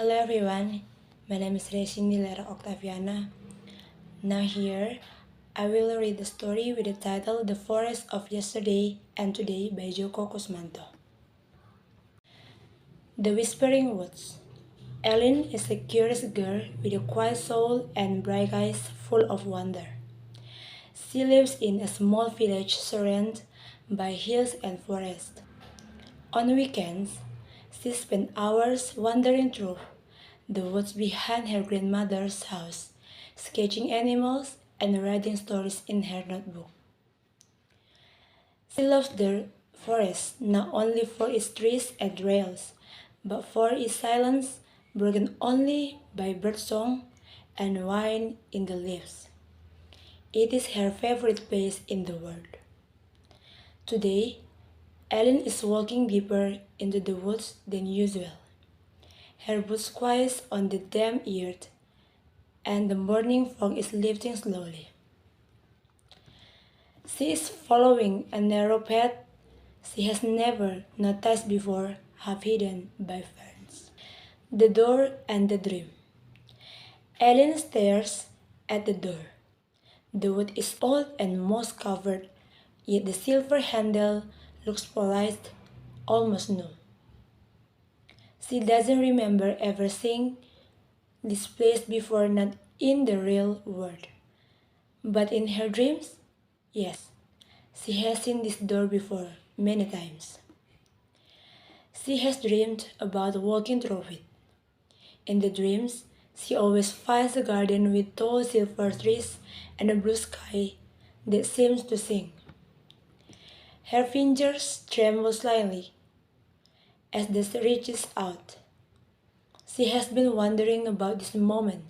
Hello everyone, my name is Resindi Lera Octaviana. Now here, I will read the story with the title The Forest of Yesterday and Today by Joko Kusmanto. The Whispering Woods. Ellen is a curious girl with a quiet soul and bright eyes full of wonder. She lives in a small village surrounded by hills and forests. On weekends, she spent hours wandering through the woods behind her grandmother's house, sketching animals and writing stories in her notebook. She loves the forest not only for its trees and trails, but for its silence broken only by birdsong and wind in the leaves. It is her favorite place in the world. Today, Ellen is walking deeper into the woods than usual. Her boots squeeze on the damp earth, and the morning fog is lifting slowly. She is following a narrow path she has never noticed before, half hidden by ferns. The door and the dream. Ellen stares at the door. The wood is old and moss covered, yet the silver handle looks polished, almost new. She doesn't remember ever seeing this place before, not in the real world. But in her dreams, yes, she has seen this door before many times. She has dreamed about walking through it. In the dreams, she always finds a garden with tall silver trees and a blue sky that seems to sing. Her fingers tremble slightly as she reaches out. She has been wondering about this moment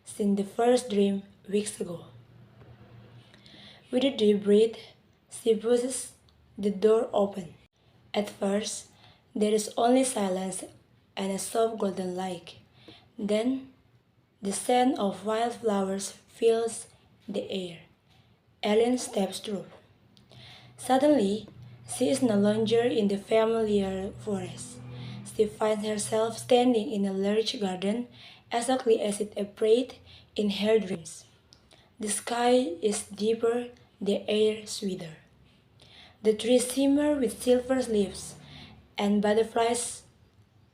since the first dream weeks ago. With a deep breath, she pushes the door open. At first, there is only silence and a soft golden light. Then, the scent of wildflowers fills the air. Ellen steps through. Suddenly, she is no longer in the familiar forest. She finds herself standing in a large garden, exactly as it appeared in her dreams. The sky is deeper, the air sweeter. The trees shimmer with silver leaves, and butterflies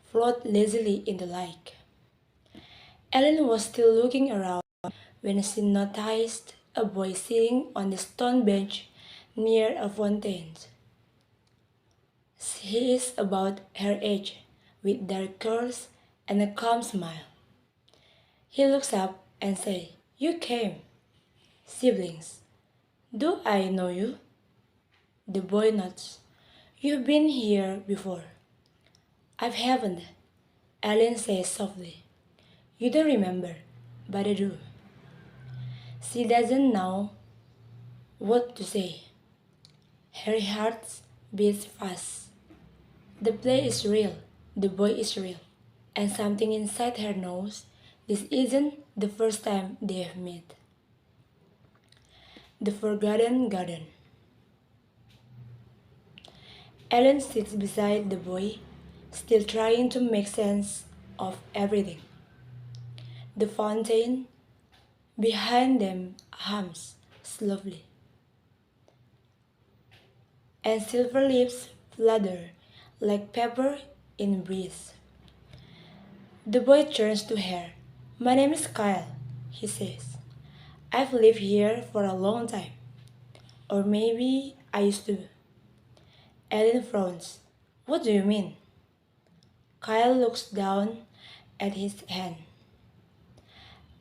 float lazily in the light. Ellen was still looking around when she noticed a boy sitting on the stone bench near a fountain. He is about her age, with dark curls and a calm smile. He looks up and says, "You came, siblings. Do I know you?" The boy nods. "You've been here before." "I haven't," Ellen says softly. "You don't remember, but I do." She doesn't know what to say. Her heart beats fast. The play is real, the boy is real, and something inside her knows this isn't the first time they have met. The Forgotten Garden. Ellen sits beside the boy, still trying to make sense of everything. The fountain behind them hums slowly, and silver leaves flutter like pepper in breeze. The boy turns to her. "My name is Kyle," he says. "I've lived here for a long time. Or maybe I used to." Ellen frowns. "What do you mean?" Kyle looks down at his hand.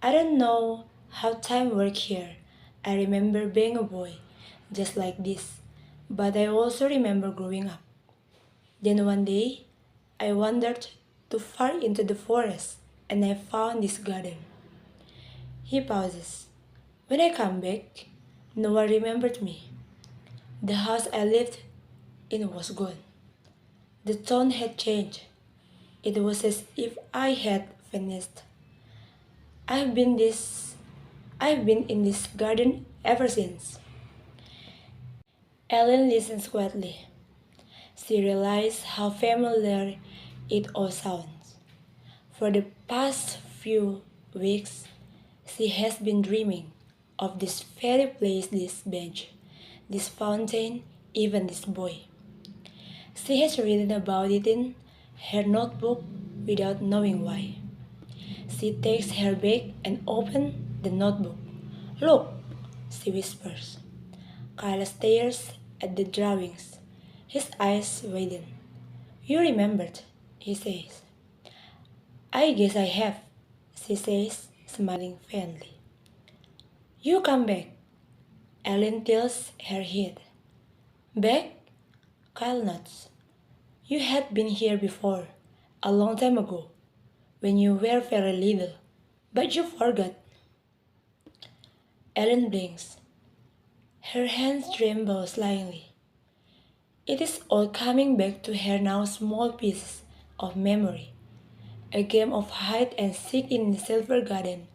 "I don't know how time works here. I remember being a boy, just like this. But I also remember growing up. Then one day, I wandered too far into the forest and I found this garden." He pauses. "When I come back, no one remembered me. The house I lived in was gone. The tone had changed. It was as if I had vanished. I've been this I've been in this garden ever since." Ellen listens quietly. She realizes how familiar it all sounds. For the past few weeks, she has been dreaming of this very place, this bench, this fountain, even this boy. She has written about it in her notebook without knowing why. She takes her bag and opens the notebook. Look, she whispers. Kyle stares at the drawings, his eyes widen. You remembered, he says. I guess I have, she says, smiling faintly. You come back. Ellen tilts her head. Back? Kyle nods. You had been here before, a long time ago, when you were very little. But you forgot. Ellen blinks. Her hands tremble slightly. It is all coming back to her now, small pieces of memory. A game of hide and seek in the silver garden,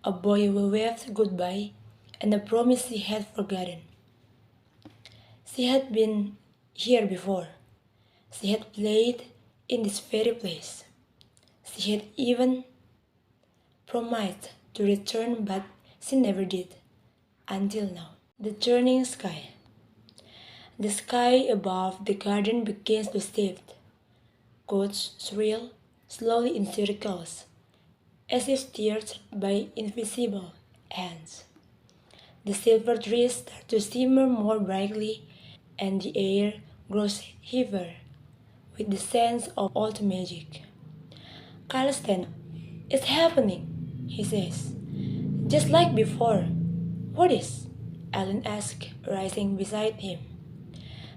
a boy who waved goodbye, and a promise she had forgotten. She had been here before. She had played in this very place. She had even promised to return, but she never did. Until now. The turning sky. The sky above the garden begins to shift. Goats swirl slowly in circles, as if steered by invisible hands. The silver trees start to shimmer more brightly, and the air grows heavier with the sense of old magic. Kyle stands up. It's happening, he says. Just like before. What is? Alan asks, rising beside him.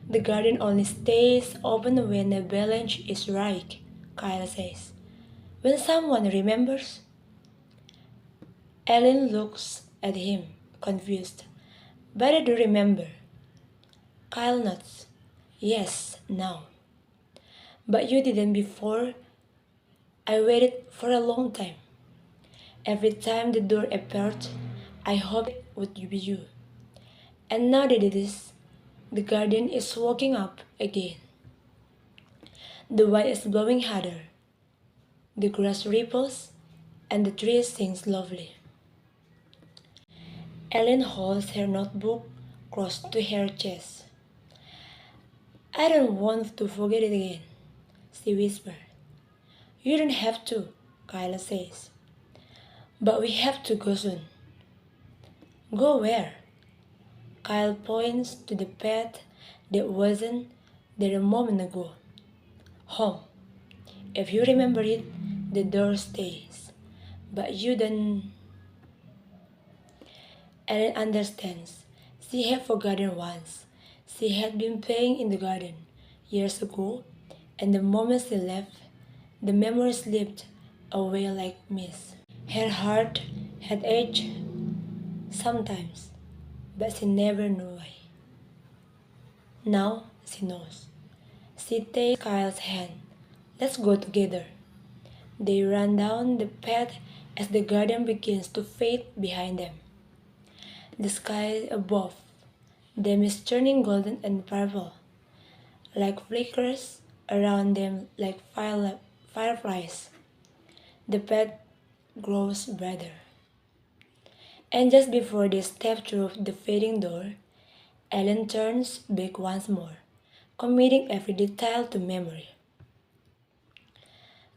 The garden only stays open when the balance is right, Kyle says. When someone remembers. Ellen looks at him, confused. But I do remember. Kyle nods. Yes, now. But you didn't before. I waited for a long time. Every time the door appeared, I hoped it would be you. And now that it is, the garden is waking up again. The wind is blowing harder. The grass ripples, and the trees sing softly. Ellen holds her notebook close to her chest. I don't want to forget it again, she whispers. You don't have to, Kyla says. But we have to go soon. Go where? Kyle points to the path that wasn't there a moment ago. Home. If you remember it, the door stays. But you don't. Ellen understands. She had forgotten once. She had been playing in the garden years ago, and the moment she left, the memory slipped away like mist. Her heart had ached sometimes, but she never knew why. Now she knows. She takes Kyle's hand. Let's go together. They run down the path as the garden begins to fade behind them. The sky above them is turning golden and purple, like flickers around them like fireflies. The path grows brighter. And just before they step through the fading door, Ellen turns back once more, committing every detail to memory.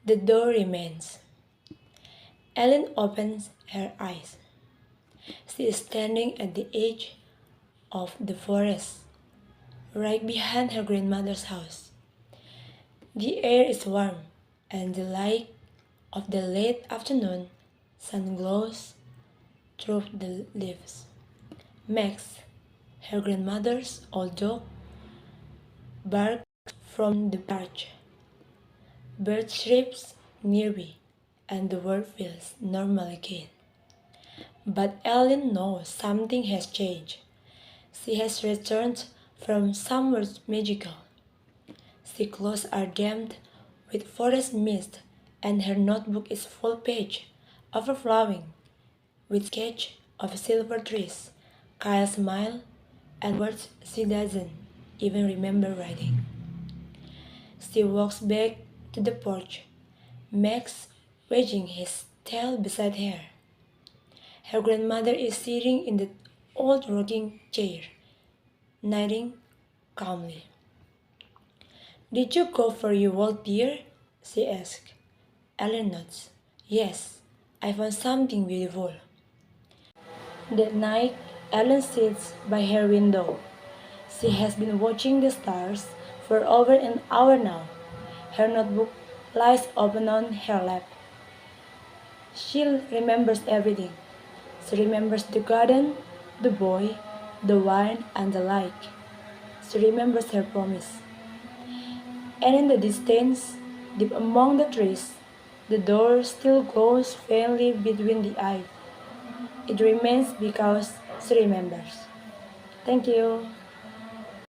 The door remains. Ellen opens her eyes. She is standing at the edge of the forest, right behind her grandmother's house. The air is warm, and the light of the late afternoon sun glows through the leaves. Max, her grandmother's old dog, barks from the porch. Bird chirps nearby, and the world feels normal again. But Ellen knows something has changed. She has returned from somewhere magical. Her clothes are damp with forest mist, and her notebook is full page, overflowing with sketch of silver trees. Kyle smiles at words she doesn't even remember writing. She walks back to the porch. Max wagging his tail beside her. Her grandmother is sitting in the old rocking chair, knitting calmly. Did you go for your walk, dear? She asked. Ellen nods. Yes, I found something beautiful. That night, Ellen sits by her window. She has been watching the stars for over an hour now. Her notebook lies open on her lap. She remembers everything. She remembers the garden, the boy, the wine, and the like. She remembers her promise. And in the distance, deep among the trees, the door still glows faintly between the eye. It remains because she remembers. Thank you.